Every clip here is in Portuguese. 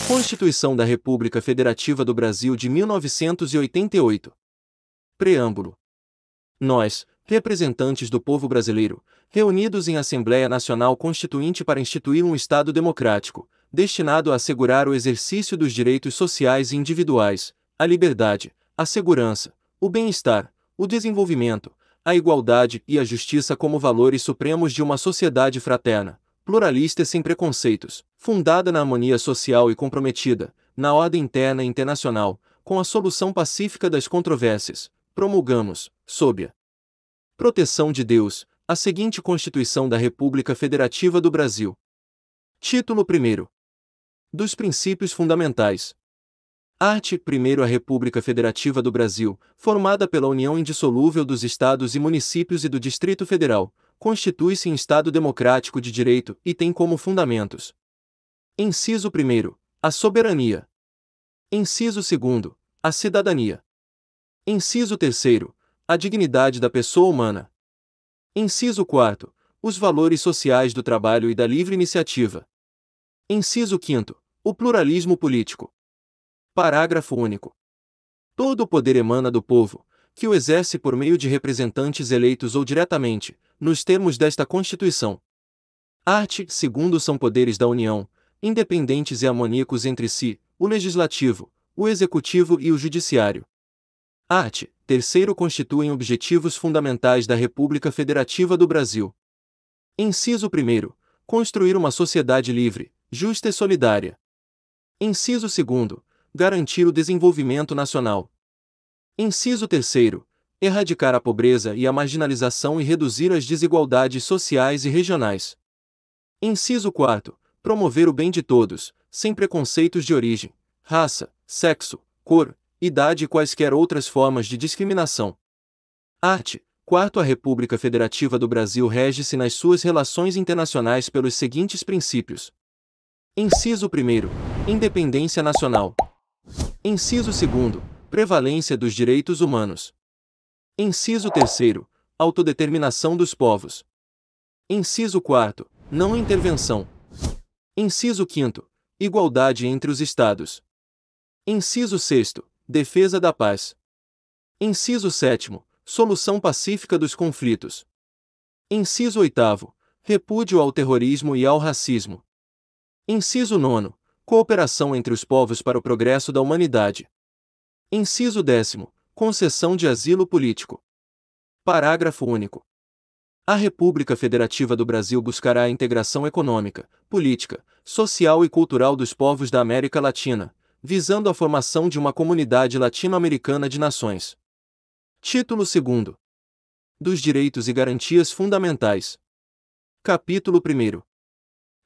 Constituição da República Federativa do Brasil de 1988. Preâmbulo. Nós, representantes do povo brasileiro, reunidos em Assembleia Nacional Constituinte para instituir um Estado democrático, destinado a assegurar o exercício dos direitos sociais e individuais, a liberdade, a segurança, o bem-estar, o desenvolvimento, a igualdade e a justiça como valores supremos de uma sociedade fraterna, pluralista e sem preconceitos, fundada na harmonia social e comprometida, na ordem interna e internacional, com a solução pacífica das controvérsias, promulgamos, sob a proteção de Deus, a seguinte Constituição da República Federativa do Brasil. Título 1. Dos Princípios Fundamentais. Art. 1. A República Federativa do Brasil, formada pela união indissolúvel dos Estados e municípios e do Distrito Federal, constitui-se em Estado democrático de direito e tem como fundamentos: Inciso 1. A soberania. Inciso 2. A cidadania. Inciso 3. A dignidade da pessoa humana. Inciso 4. Os valores sociais do trabalho e da livre iniciativa. Inciso 5. O pluralismo político. Parágrafo único. Todo o poder emana do povo, que o exerce por meio de representantes eleitos ou diretamente, nos termos desta Constituição. Art. 2. São poderes da União, independentes e harmônicos entre si, o Legislativo, o Executivo e o Judiciário. Art. 3. Constituem objetivos fundamentais da República Federativa do Brasil. Inciso 1. Construir uma sociedade livre, justa e solidária. Inciso 2. Garantir o desenvolvimento nacional. Inciso 3. Erradicar a pobreza e a marginalização e reduzir as desigualdades sociais e regionais. Inciso 4. Promover o bem de todos, sem preconceitos de origem, raça, sexo, cor, idade e quaisquer outras formas de discriminação. Art. 4. A República Federativa do Brasil rege-se nas suas relações internacionais pelos seguintes princípios. Inciso 1. Independência nacional. Inciso 2. Prevalência dos direitos humanos. Inciso 3. Autodeterminação dos povos. Inciso 4. Não intervenção. Inciso 5. Igualdade entre os Estados. Inciso 6. Defesa da paz. Inciso 7. Solução pacífica dos conflitos. Inciso 8. Repúdio ao terrorismo e ao racismo. Inciso 9. Cooperação entre os povos para o progresso da humanidade. Inciso 10. Concessão de asilo político. Parágrafo único. A República Federativa do Brasil buscará a integração econômica, política, social e cultural dos povos da América Latina, visando a formação de uma comunidade latino-americana de nações. Título 2. Dos Direitos e Garantias Fundamentais. Capítulo 1.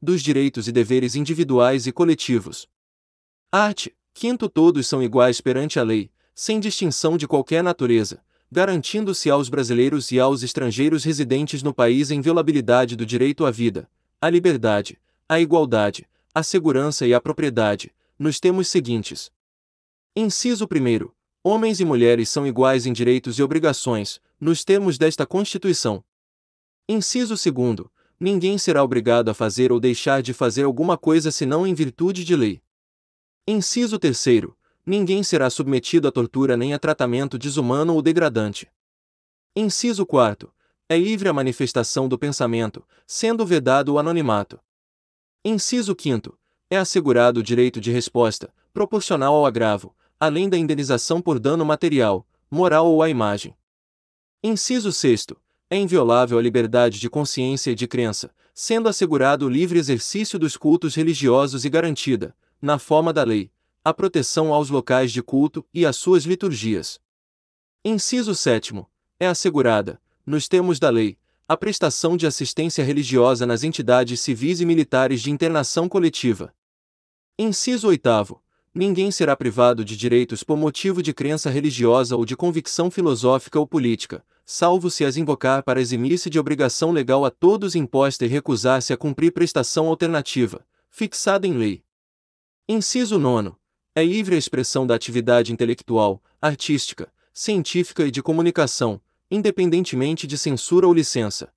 Dos Direitos e Deveres Individuais e Coletivos. Art. 5. Todos são iguais perante a lei, sem distinção de qualquer natureza, garantindo-se aos brasileiros e aos estrangeiros residentes no país a inviolabilidade do direito à vida, à liberdade, à igualdade, à segurança e à propriedade, nos termos seguintes. Inciso 1. Homens e mulheres são iguais em direitos e obrigações, nos termos desta Constituição. Inciso 2. Ninguém será obrigado a fazer ou deixar de fazer alguma coisa senão em virtude de lei. Inciso 3. Ninguém será submetido a tortura nem a tratamento desumano ou degradante. Inciso 4. É livre a manifestação do pensamento, sendo vedado o anonimato. Inciso 5. É assegurado o direito de resposta, proporcional ao agravo, além da indenização por dano material, moral ou à imagem. Inciso 6. É inviolável a liberdade de consciência e de crença, sendo assegurado o livre exercício dos cultos religiosos e garantida, na forma da lei, a proteção aos locais de culto e às suas liturgias. Inciso 7. É assegurada, nos termos da lei, a prestação de assistência religiosa nas entidades civis e militares de internação coletiva. Inciso 8. Ninguém será privado de direitos por motivo de crença religiosa ou de convicção filosófica ou política, salvo se as invocar para eximir-se de obrigação legal a todos imposta e recusar-se a cumprir prestação alternativa, fixada em lei. Inciso 9. É livre a expressão da atividade intelectual, artística, científica e de comunicação, independentemente de censura ou licença.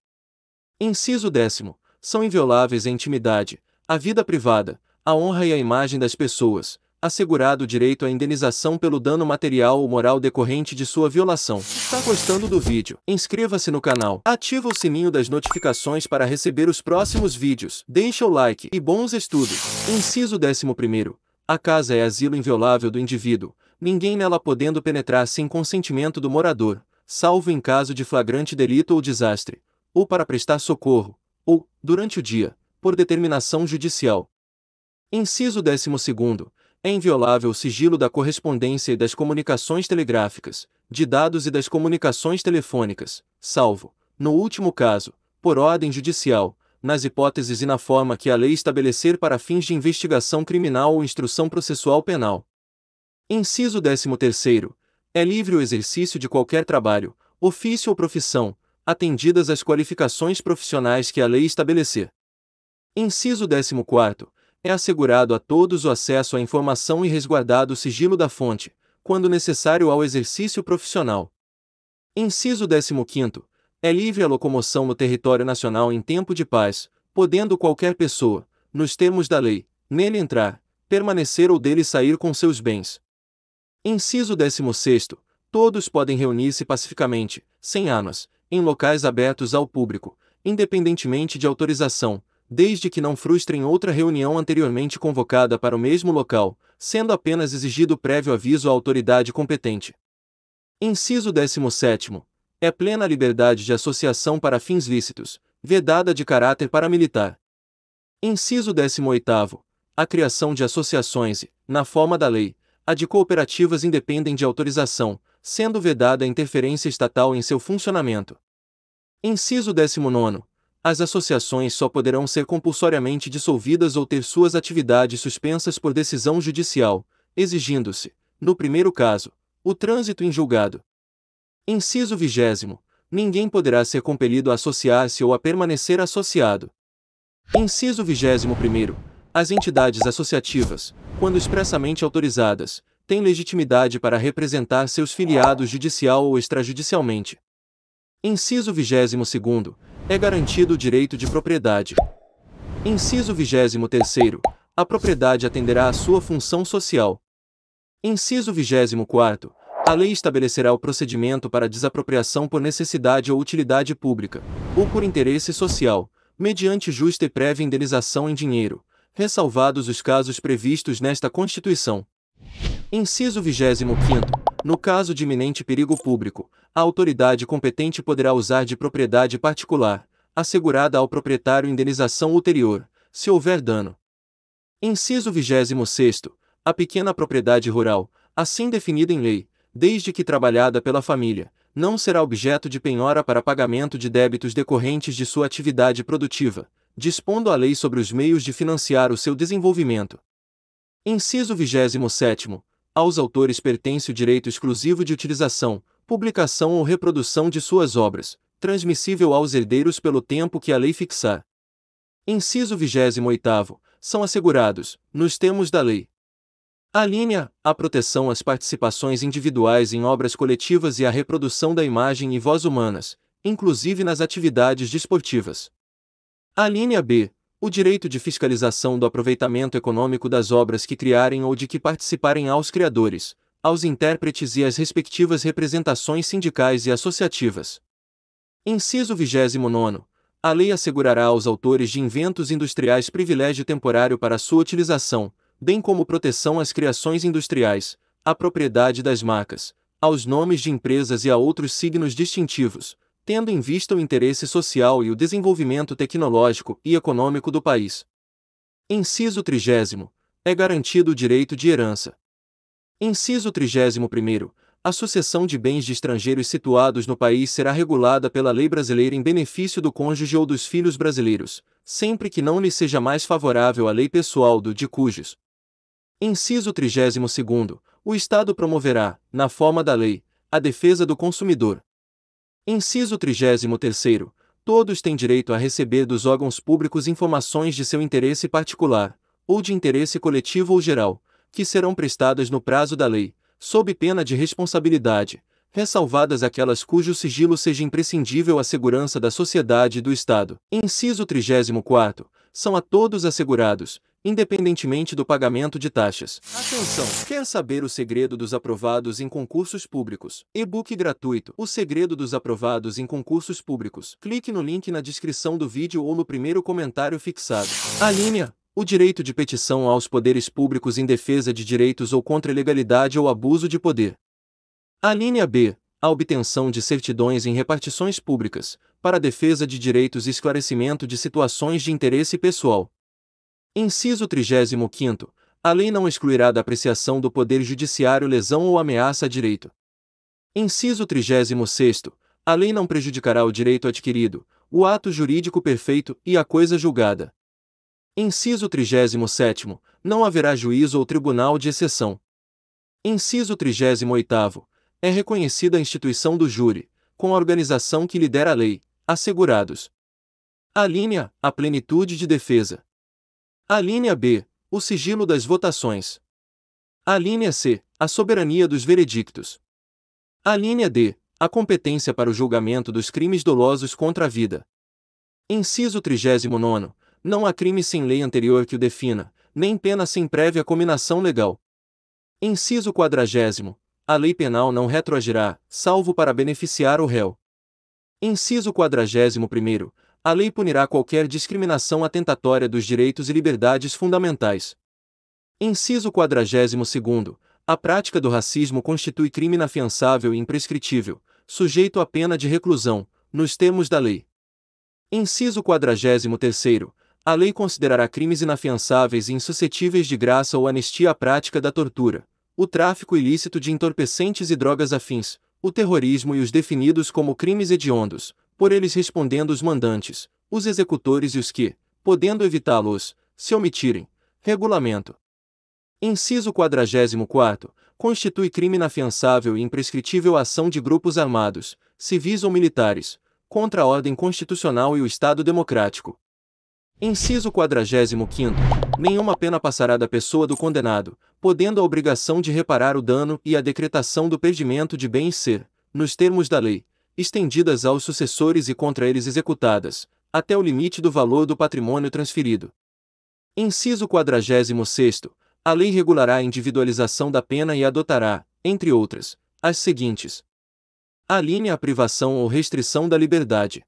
Inciso 10. são invioláveis a intimidade, a vida privada, a honra e a imagem das pessoas, assegurado o direito à indenização pelo dano material ou moral decorrente de sua violação. Tá gostando do vídeo? Inscreva-se no canal, ativa o sininho das notificações para receber os próximos vídeos, deixa o like e bons estudos. Inciso 11º. A casa é asilo inviolável do indivíduo, ninguém nela podendo penetrar sem consentimento do morador, salvo em caso de flagrante delito ou desastre, ou para prestar socorro, ou, durante o dia, por determinação judicial. Inciso 12º. É inviolável o sigilo da correspondência e das comunicações telegráficas, de dados e das comunicações telefônicas, salvo, no último caso, por ordem judicial, nas hipóteses e na forma que a lei estabelecer para fins de investigação criminal ou instrução processual penal. Inciso 13º. É livre o exercício de qualquer trabalho, ofício ou profissão, atendidas as qualificações profissionais que a lei estabelecer. Inciso 14º. É assegurado a todos o acesso à informação e resguardado o sigilo da fonte, quando necessário ao exercício profissional. Inciso 15º. É livre a locomoção no território nacional em tempo de paz, podendo qualquer pessoa, nos termos da lei, nele entrar, permanecer ou dele sair com seus bens. Inciso 16º. Todos podem reunir-se pacificamente, sem armas, em locais abertos ao público, independentemente de autorização, desde que não frustrem outra reunião anteriormente convocada para o mesmo local, sendo apenas exigido prévio aviso à autoridade competente. Inciso 17º. É plena a liberdade de associação para fins lícitos, vedada de caráter paramilitar. Inciso 18º. A criação de associações e, na forma da lei, a de cooperativas independem de autorização, sendo vedada a interferência estatal em seu funcionamento. Inciso 19º. As associações só poderão ser compulsoriamente dissolvidas ou ter suas atividades suspensas por decisão judicial, exigindo-se, no primeiro caso, o trânsito em julgado. Inciso 20º. Ninguém poderá ser compelido a associar-se ou a permanecer associado. Inciso 21º. As entidades associativas, quando expressamente autorizadas, têm legitimidade para representar seus filiados judicial ou extrajudicialmente. Inciso 22º. É garantido o direito de propriedade. Inciso 23º. A propriedade atenderá à sua função social. Inciso 24º. A lei estabelecerá o procedimento para desapropriação por necessidade ou utilidade pública, ou por interesse social, mediante justa e prévia indenização em dinheiro, ressalvados os casos previstos nesta Constituição. Inciso 25º. No caso de iminente perigo público, a autoridade competente poderá usar de propriedade particular, assegurada ao proprietário indenização ulterior, se houver dano. Inciso 26º. A pequena propriedade rural, assim definida em lei, desde que trabalhada pela família, não será objeto de penhora para pagamento de débitos decorrentes de sua atividade produtiva, dispondo a lei sobre os meios de financiar o seu desenvolvimento. Inciso 27º. Aos autores pertence o direito exclusivo de utilização, publicação ou reprodução de suas obras, transmissível aos herdeiros pelo tempo que a lei fixar. Inciso 28º. São assegurados, nos termos da lei: alínea, a proteção às participações individuais em obras coletivas e a reprodução da imagem e voz humanas, inclusive nas atividades desportivas. Alínea B. O direito de fiscalização do aproveitamento econômico das obras que criarem ou de que participarem aos criadores, aos intérpretes e às respectivas representações sindicais e associativas. Inciso 29º. A lei assegurará aos autores de inventos industriais privilégio temporário para sua utilização, bem como proteção às criações industriais, à propriedade das marcas, aos nomes de empresas e a outros signos distintivos, tendo em vista o interesse social e o desenvolvimento tecnológico e econômico do país. Inciso 30º. É garantido o direito de herança. Inciso 31º. A sucessão de bens de estrangeiros situados no país será regulada pela lei brasileira em benefício do cônjuge ou dos filhos brasileiros, sempre que não lhe seja mais favorável a lei pessoal do de cujos. Inciso 32º. O Estado promoverá, na forma da lei, a defesa do consumidor. Inciso 33º. Todos têm direito a receber dos órgãos públicos informações de seu interesse particular, ou de interesse coletivo ou geral, que serão prestadas no prazo da lei, sob pena de responsabilidade, ressalvadas aquelas cujo sigilo seja imprescindível à segurança da sociedade e do Estado. Inciso 34º. São a todos assegurados, independentemente do pagamento de taxas. Atenção! Quer saber o segredo dos aprovados em concursos públicos? E-book gratuito. O segredo dos aprovados em concursos públicos. Clique no link na descrição do vídeo ou no primeiro comentário fixado. A linha: o direito de petição aos poderes públicos em defesa de direitos ou contra ilegalidade ou abuso de poder. A linha B: a obtenção de certidões em repartições públicas, para a defesa de direitos e esclarecimento de situações de interesse pessoal. Inciso 35º. A lei não excluirá da apreciação do Poder Judiciário lesão ou ameaça a direito. Inciso 36º. A lei não prejudicará o direito adquirido, o ato jurídico perfeito e a coisa julgada. Inciso 37º. Não haverá juízo ou tribunal de exceção. Inciso 38º. É reconhecida a instituição do júri, com a organização que lhe der a lei, assegurados. A linha: a plenitude de defesa. A linha B: o sigilo das votações. A linha C: a soberania dos veredictos. A linha D: a competência para o julgamento dos crimes dolosos contra a vida. Inciso 39º. Não há crime sem lei anterior que o defina, nem pena sem prévia cominação legal. Inciso 40º. A lei penal não retroagirá, salvo para beneficiar o réu. Inciso 41º. A lei punirá qualquer discriminação atentatória dos direitos e liberdades fundamentais. Inciso 42º. A prática do racismo constitui crime inafiançável e imprescritível, sujeito à pena de reclusão, nos termos da lei. Inciso 43º. A lei considerará crimes inafiançáveis e insuscetíveis de graça ou anistia a prática da tortura, o tráfico ilícito de entorpecentes e drogas afins, o terrorismo e os definidos como crimes hediondos, por eles respondendo os mandantes, os executores e os que, podendo evitá-los, se omitirem. Regulamento. Inciso 44º. Constitui crime inafiançável e imprescritível a ação de grupos armados, civis ou militares, contra a ordem constitucional e o Estado democrático. Inciso 45º. Nenhuma pena passará da pessoa do condenado, podendo a obrigação de reparar o dano e a decretação do perdimento de bens ser, nos termos da lei, estendidas aos sucessores e contra eles executadas, até o limite do valor do patrimônio transferido. Inciso 46º. A lei regulará a individualização da pena e adotará, entre outras, as seguintes: a linha: a privação ou restrição da liberdade.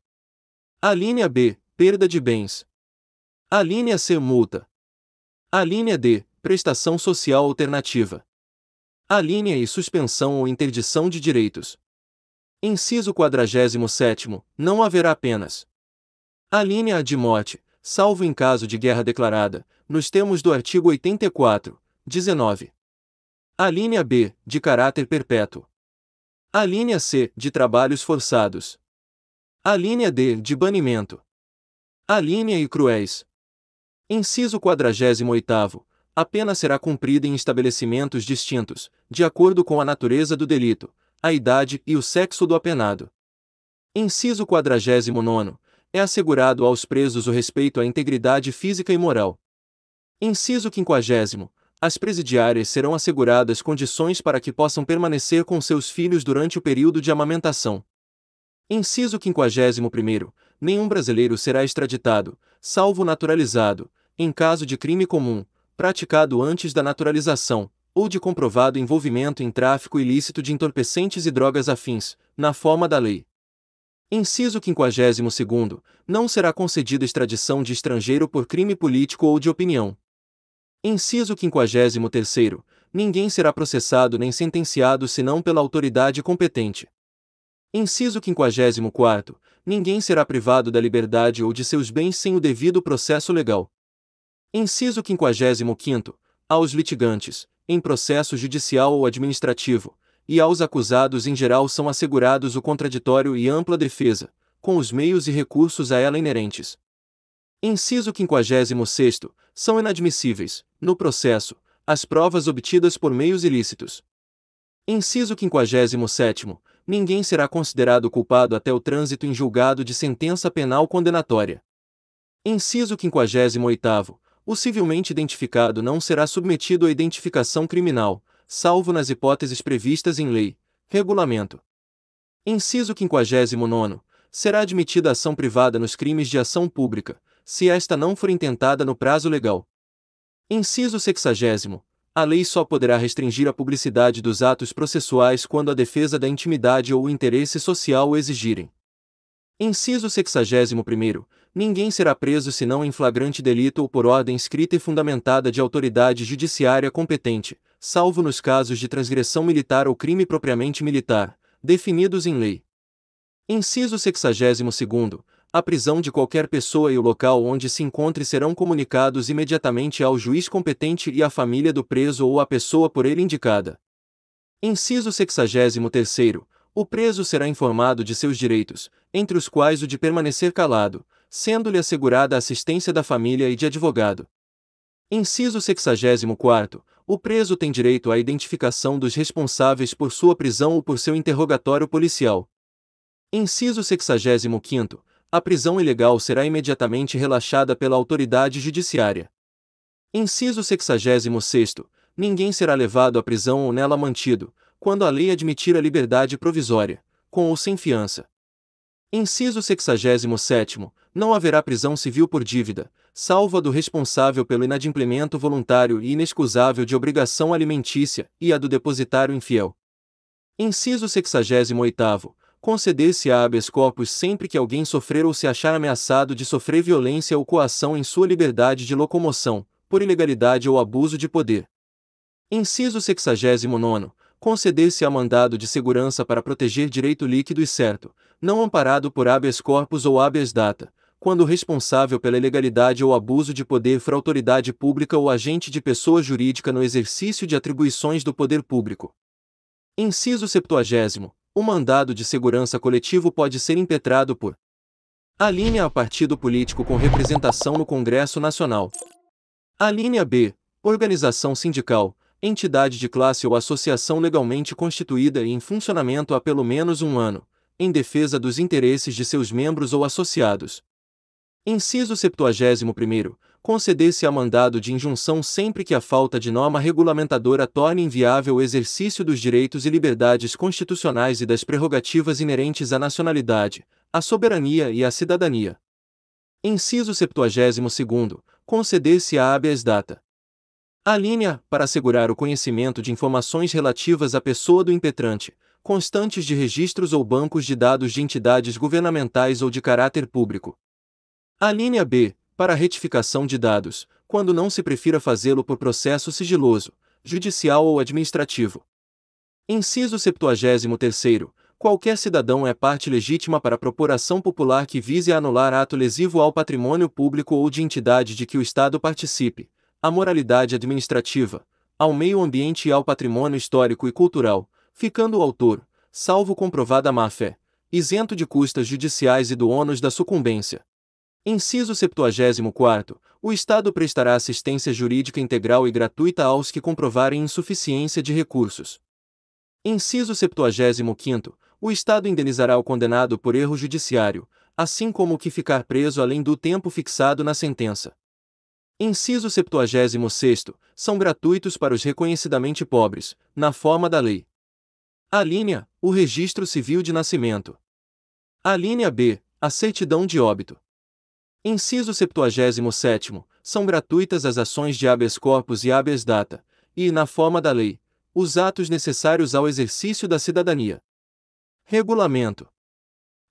A linha B: perda de bens. A linha C: multa. A linha D: prestação social alternativa. A linha E: suspensão ou interdição de direitos. Inciso 47º. Não haverá penas. A linha A: de morte, salvo em caso de guerra declarada, nos termos do artigo 84, 19. A linha B: de caráter perpétuo. A linha C: de trabalhos forçados. A linha D: de banimento. A linha E: cruéis. Inciso 48º. A pena será cumprida em estabelecimentos distintos, de acordo com a natureza do delito, a idade e o sexo do apenado. Inciso 49º. É assegurado aos presos o respeito à integridade física e moral. Inciso 50º. As presidiárias serão asseguradas condições para que possam permanecer com seus filhos durante o período de amamentação. Inciso 51º. Nenhum brasileiro será extraditado, salvo naturalizado, em caso de crime comum, praticado antes da naturalização, ou de comprovado envolvimento em tráfico ilícito de entorpecentes e drogas afins, na forma da lei. Inciso 52º. Não será concedida extradição de estrangeiro por crime político ou de opinião. Inciso 53º. Ninguém será processado nem sentenciado senão pela autoridade competente. Inciso 54º. Ninguém será privado da liberdade ou de seus bens sem o devido processo legal. Inciso 55º. Aos litigantes, em processo judicial ou administrativo, e aos acusados em geral são assegurados o contraditório e ampla defesa, com os meios e recursos a ela inerentes. Inciso 56º. São inadmissíveis, no processo, as provas obtidas por meios ilícitos. Inciso 57º. Ninguém será considerado culpado até o trânsito em julgado de sentença penal condenatória. Inciso 58º. O civilmente identificado não será submetido à identificação criminal, salvo nas hipóteses previstas em lei, regulamento, Inciso 59º. Será admitida ação privada nos crimes de ação pública, se esta não for intentada no prazo legal. Inciso 60º. A lei só poderá restringir a publicidade dos atos processuais quando a defesa da intimidade ou o interesse social o exigirem. Inciso 61º. Ninguém será preso senão em flagrante delito ou por ordem escrita e fundamentada de autoridade judiciária competente, salvo nos casos de transgressão militar ou crime propriamente militar, definidos em lei. Inciso 62º. A prisão de qualquer pessoa e o local onde se encontre serão comunicados imediatamente ao juiz competente e à família do preso ou à pessoa por ele indicada. Inciso 63º. O preso será informado de seus direitos, entre os quais o de permanecer calado, sendo-lhe assegurada a assistência da família e de advogado. Inciso 64º. O preso tem direito à identificação dos responsáveis por sua prisão ou por seu interrogatório policial. Inciso 65º. A prisão ilegal será imediatamente relaxada pela autoridade judiciária. Inciso 66º. Ninguém será levado à prisão ou nela mantido, quando a lei admitir a liberdade provisória, com ou sem fiança. Inciso 67º. Não haverá prisão civil por dívida, salvo a do responsável pelo inadimplemento voluntário e inexcusável de obrigação alimentícia, e a do depositário infiel. Inciso 68º. Conceder-se a habeas corpus sempre que alguém sofrer ou se achar ameaçado de sofrer violência ou coação em sua liberdade de locomoção, por ilegalidade ou abuso de poder. Inciso 69º. Conceder-se a mandado de segurança para proteger direito líquido e certo, não amparado por habeas corpus ou habeas data, quando o responsável pela ilegalidade ou abuso de poder for autoridade pública ou agente de pessoa jurídica no exercício de atribuições do poder público. Inciso 70º. O mandado de segurança coletivo pode ser impetrado por alínea A. Partido político com representação no Congresso Nacional. Alínea B. Organização sindical, entidade de classe ou associação legalmente constituída e em funcionamento há pelo menos um ano, em defesa dos interesses de seus membros ou associados. Inciso 71º. Conceder-se a mandado de injunção sempre que a falta de norma regulamentadora torne inviável o exercício dos direitos e liberdades constitucionais e das prerrogativas inerentes à nacionalidade, à soberania e à cidadania. Inciso 72º. Conceder-se a habeas data. Alínea, para assegurar o conhecimento de informações relativas à pessoa do impetrante, constantes de registros ou bancos de dados de entidades governamentais ou de caráter público. Alínea B, para retificação de dados, quando não se prefira fazê-lo por processo sigiloso, judicial ou administrativo. Inciso 73º. Qualquer cidadão é parte legítima para propor ação popular que vise a anular ato lesivo ao patrimônio público ou de entidade de que o Estado participe, à moralidade administrativa, ao meio ambiente e ao patrimônio histórico e cultural, ficando o autor, salvo comprovada má-fé, isento de custas judiciais e do ônus da sucumbência. Inciso 74º. O Estado prestará assistência jurídica integral e gratuita aos que comprovarem insuficiência de recursos. Inciso 75º. O Estado indenizará o condenado por erro judiciário, assim como o que ficar preso além do tempo fixado na sentença. Inciso 76º. São gratuitos para os reconhecidamente pobres, na forma da lei. Alínea. O registro civil de nascimento. Alínea B. A certidão de óbito. Inciso 77º. São gratuitas as ações de habeas corpus e habeas data, e, na forma da lei, os atos necessários ao exercício da cidadania. Regulamento.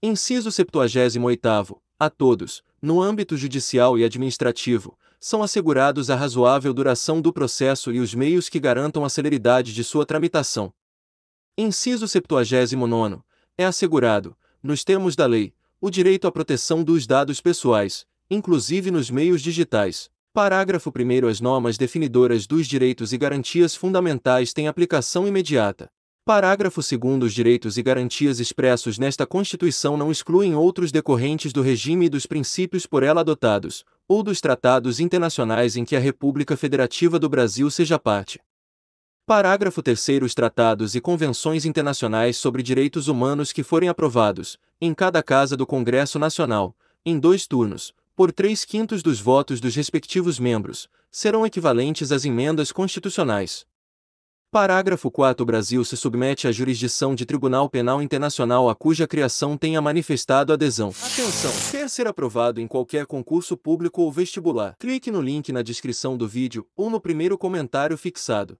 Inciso 78º. A todos, no âmbito judicial e administrativo, são assegurados a razoável duração do processo e os meios que garantam a celeridade de sua tramitação. Inciso 79º. É assegurado, nos termos da lei, o direito à proteção dos dados pessoais, inclusive nos meios digitais. Parágrafo 1º. As normas definidoras dos direitos e garantias fundamentais têm aplicação imediata. Parágrafo 2º. Os direitos e garantias expressos nesta Constituição não excluem outros decorrentes do regime e dos princípios por ela adotados, ou dos tratados internacionais em que a República Federativa do Brasil seja parte. Parágrafo 3º. Os tratados e convenções internacionais sobre direitos humanos que forem aprovados, em cada casa do Congresso Nacional, em 2 turnos, por 3/5 dos votos dos respectivos membros, serão equivalentes às emendas constitucionais. Parágrafo 4. O Brasil se submete à jurisdição de Tribunal Penal Internacional a cuja criação tenha manifestado adesão. Atenção! Quer ser aprovado em qualquer concurso público ou vestibular? Clique no link na descrição do vídeo ou no primeiro comentário fixado.